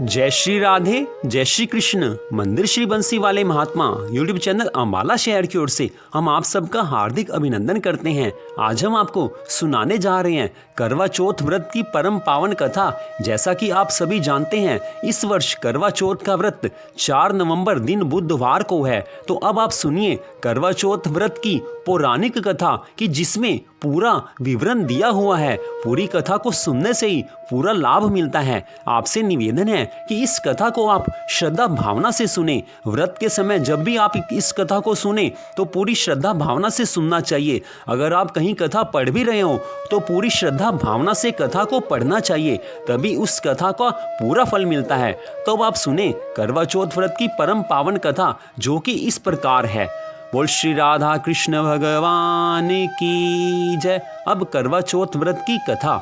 जय श्री राधे, जय श्री कृष्ण। मंदिर श्री बंसी वाले महात्मा यूट्यूब चैनल अम्बाला शहर की ओर से हम आप सबका हार्दिक अभिनंदन करते हैं। आज हम आपको सुनाने जा रहे हैं करवा चौथ व्रत की परम पावन कथा। जैसा कि आप सभी जानते हैं, इस वर्ष करवा चौथ का व्रत 4 नवंबर दिन बुधवार को है। तो अब आप सुनिए करवा चौथ व्रत की पौराणिक कथा कि जिसमें पूरा विवरण दिया हुआ है। पूरी कथा को सुनने से ही पूरा लाभ मिलता है। आपसे निवेदन है कि इस कथा को आप श्रद्धा भावना से सुने। व्रत के समय जब भी आप इस कथा को सुने तो पूरी श्रद्धा भावना से सुनना चाहिए। अगर आप कहीं कथा पढ़ भी रहे हो तो पूरी श्रद्धा भावना से कथा को पढ़ना चाहिए, तभी उस कथा का पूरा फल मिलता है। तो अब आप सुने करवा चौथ व्रत की परम पावन कथा, जो कि इस प्रकार है। बोल श्री राधा कृष्ण भगवान की जय। अब करवा चौथ व्रत की कथा।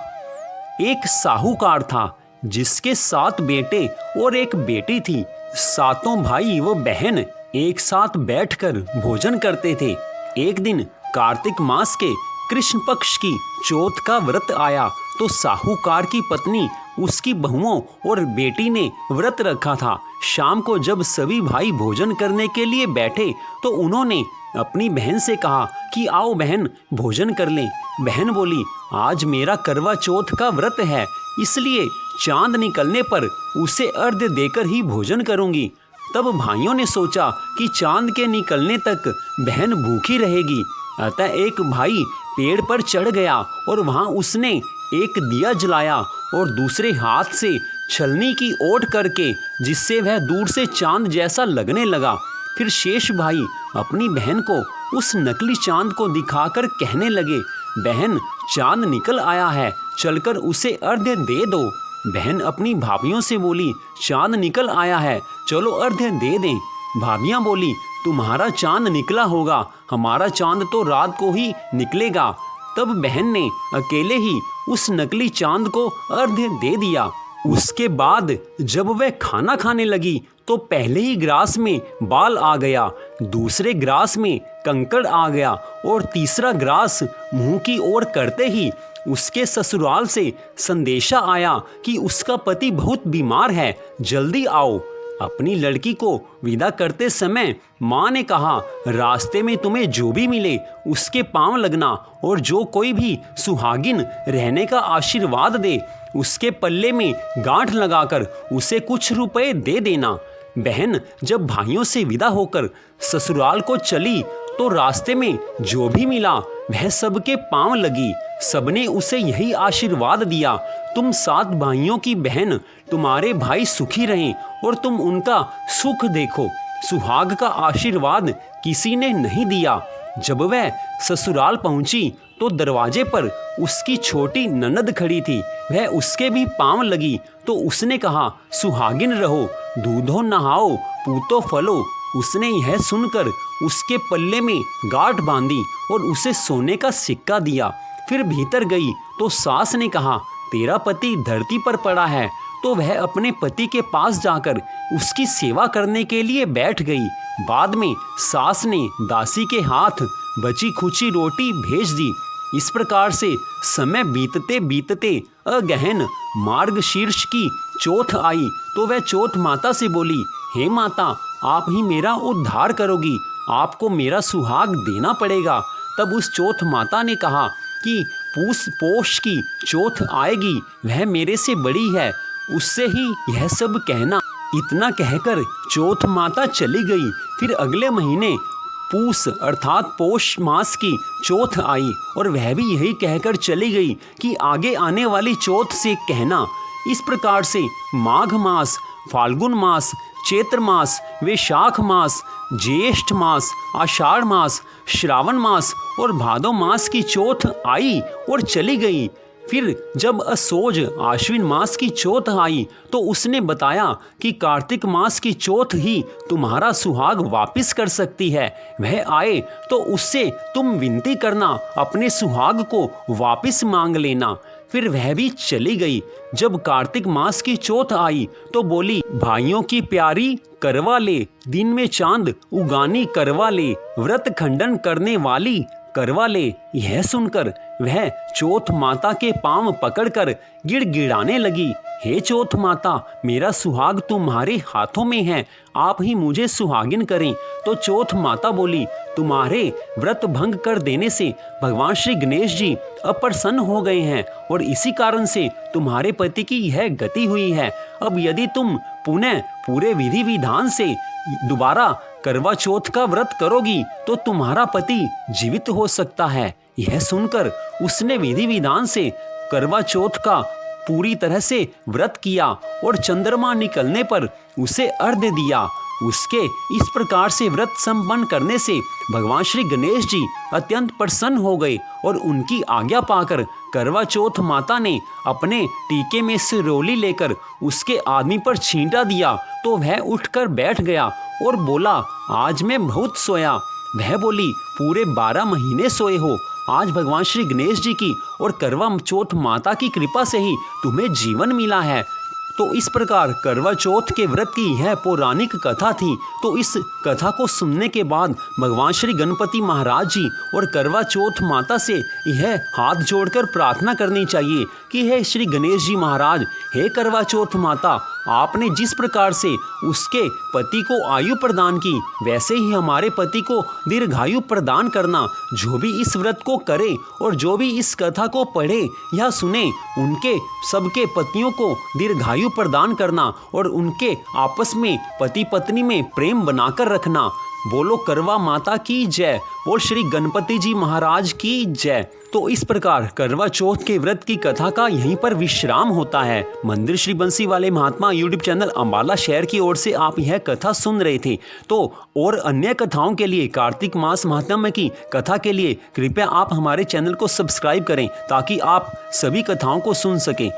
एक साहूकार था जिसके 7 बेटे और एक बेटी थी। सातों भाई व बहन एक साथ बैठकर भोजन करते थे। एक दिन कार्तिक मास के कृष्ण पक्ष की चौथ का व्रत आया तो साहूकार की पत्नी, उसकी बहुओं और बेटी ने व्रत रखा था। शाम को जब सभी भाई भोजन करने के लिए बैठे तो उन्होंने अपनी बहन से कहा कि आओ बहन, भोजन कर लें। बहन बोली, आज मेरा करवा चौथ का व्रत है, इसलिए चांद निकलने पर उसे अर्घ्य देकर ही भोजन करूंगी। तब भाइयों ने सोचा कि चांद के निकलने तक बहन भूखी रहेगी। अतः एक भाई पेड़ पर चढ़ गया और वहां उसने एक दिया जलाया और दूसरे हाथ से छलनी की ओट करके, जिससे वह दूर से चांद जैसा लगने लगा। फिर शेष भाई अपनी बहन को उस नकली चांद को दिखाकर कहने लगे, बहन चांद निकल आया है, चलकर उसे अर्घ्य दे दो। बहन अपनी भाभियों से बोली, चांद निकल आया है, चलो अर्घ्य दे दें। भाभियां बोली, तुम्हारा चांद निकला होगा, हमारा चांद तो रात को ही निकलेगा। तब बहन ने अकेले ही उस नकली चांद को अर्घ्य दे दिया। उसके बाद जब वह खाना खाने लगी तो पहले ही ग्रास में बाल आ गया, दूसरे ग्रास में कंकड़ आ गया और तीसरा ग्रास मुंह की ओर करते ही उसके ससुराल से संदेशा आया कि उसका पति बहुत बीमार है, जल्दी आओ। अपनी लड़की को विदा करते समय माँ ने कहा, रास्ते में तुम्हें जो भी मिले उसके पांव लगना और जो कोई भी सुहागिन रहने का आशीर्वाद दे उसके पल्ले में गांठ लगाकर उसे कुछ रुपए दे देना। बहन जब भाइयों से विदा होकर ससुराल को चली तो रास्ते में जो भी मिला वह सबके पांव लगी। सबने उसे यही आशीर्वाद दिया, तुम 7 भाइयों की बहन, तुम्हारे भाई सुखी रहें और तुम उनका सुख देखो। सुहाग का आशीर्वाद किसी ने नहीं दिया। जब वह ससुराल पहुंची तो दरवाजे पर उसकी छोटी ननद खड़ी थी। वह उसके भी पांव लगी तो उसने कहा, सुहागिन रहो, दूधो नहाओ, पूतो फलो। उसने यह सुनकर उसके पल्ले में गांठ बांधी और उसे सोने का सिक्का दिया। फिर भीतर गई तो सास ने कहा, तेरा पति धरती पर पड़ा है। तो वह अपने पति के पास जाकर उसकी सेवा करने के लिए बैठ गई। बाद में सास ने दासी के हाथ बची खुची रोटी भेज दी। इस प्रकार से समय बीतते बीतते अगहन मार्गशीर्ष की चौथ आई तो वह चौथ माता से बोली, हे माता, आप ही मेरा उद्धार करोगी, आपको मेरा सुहाग देना पड़ेगा। तब उस चौथ माता ने कहा कि पोष की चौथ आएगी, वह मेरे से बड़ी है, उससे ही यह सब कहना। इतना कहकर चौथ माता चली गई। फिर अगले महीने पूस अर्थात पोष मास की चौथ आई और वह भी यही कहकर चली गई कि आगे आने वाली चौथ से कहना। इस प्रकार से माघ मास, फाल्गुन मास, चैत्र मास, वैशाख मास, ज्येष्ठ मास, आषाढ़ मास, श्रावण मास और भादो मास की चौथ आई और चली गई। फिर जब असोज आश्विन मास की चौथ आई तो उसने बताया कि कार्तिक मास की चौथ ही तुम्हारा सुहाग वापिस कर सकती है। वह आए तो उससे तुम विनती करना, अपने सुहाग को वापिस मांग लेना। फिर वह भी चली गई। जब कार्तिक मास की चौथ आई तो बोली, भाइयों की प्यारी करवा ले, दिन में चांद उगानी करवा ले, व्रत खंडन करने वाली करवा ले। यह सुनकर वह चौथ माता के पांव पकड़कर गिड़गिड़ाने लगी। हे चौथ माता, मेरा सुहाग तुम्हारे हाथों में है, आप ही मुझे सुहागिन करें। तो चौथ माता बोली, तुम्हारे व्रत भंग कर देने से भगवान श्री गणेश जी अप्रसन्न हो गए हैं और इसी कारण से तुम्हारे पति की यह गति हुई है। अब यदि तुम पुनः पूरे विधि विधान से दोबारा करवा चौथ का व्रत करोगी तो तुम्हारा पति जीवित हो सकता है। यह सुनकर उसने विधि विधान से करवा चौथ का पूरी तरह से व्रत किया और चंद्रमा निकलने पर उसे अर्घ्य दिया। उसके इस प्रकार से व्रत संपन्न करने से भगवान श्री गणेश जी अत्यंत प्रसन्न हो गए और उनकी आज्ञा पाकर करवा चौथ माता ने अपने टीके में से रोली लेकर उसके आदमी पर छींटा दिया तो वह उठकर बैठ गया और बोला, आज मैं बहुत सोया। वह बोली, पूरे 12 महीने सोए हो। आज भगवान श्री गणेश जी की और करवा चौथ माता की कृपा से ही तुम्हें जीवन मिला है। तो इस प्रकार करवा चौथ के व्रत की यह पौराणिक कथा थी। तो इस कथा को सुनने के बाद भगवान श्री गणपति महाराज जी और करवा चौथ माता से यह हाथ जोड़कर प्रार्थना करनी चाहिए कि हे श्री गणेश जी महाराज, हे करवा चौथ माता, आपने जिस प्रकार से उसके पति को आयु प्रदान की वैसे ही हमारे पति को दीर्घायु प्रदान करना। जो भी इस व्रत को करे और जो भी इस कथा को पढ़े या सुने उनके सबके पतियों को दीर्घायु प्रदान करना और उनके आपस में पति पत्नी में प्रेम बनाकर रखना। बोलो करवा माता की जय, बोल श्री गणपति जी महाराज की जय। तो इस प्रकार करवा चौथ के व्रत की कथा का यहीं पर विश्राम होता है। मंदिर श्री बंसी वाले महात्मा यूट्यूब चैनल अम्बाला शहर की ओर से आप यह कथा सुन रहे थे। तो और अन्य कथाओं के लिए, कार्तिक मास महात्म्य की कथा के लिए कृपया आप हमारे चैनल को सब्सक्राइब करें ताकि आप सभी कथाओं को सुन सकें।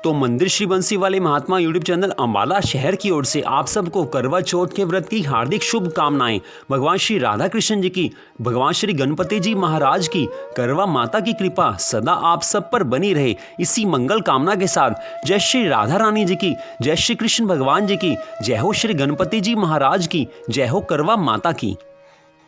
तो मंदिर श्री बंसी वाले महात्मा यूट्यूब चैनल अम्बाला शहर की ओर से आप सबको करवा चौथ के व्रत की हार्दिक शुभकामनाएं। भगवान श्री राधा कृष्ण जी की, भगवान श्री गणपति जी महाराज की, करवा माता की कृपा सदा आप सब पर बनी रहे। इसी मंगल कामना के साथ जय श्री राधा रानी जी की, जय श्री कृष्ण भगवान जी की, जय हो श्री गणपति जी महाराज की, जय हो करवा माता की।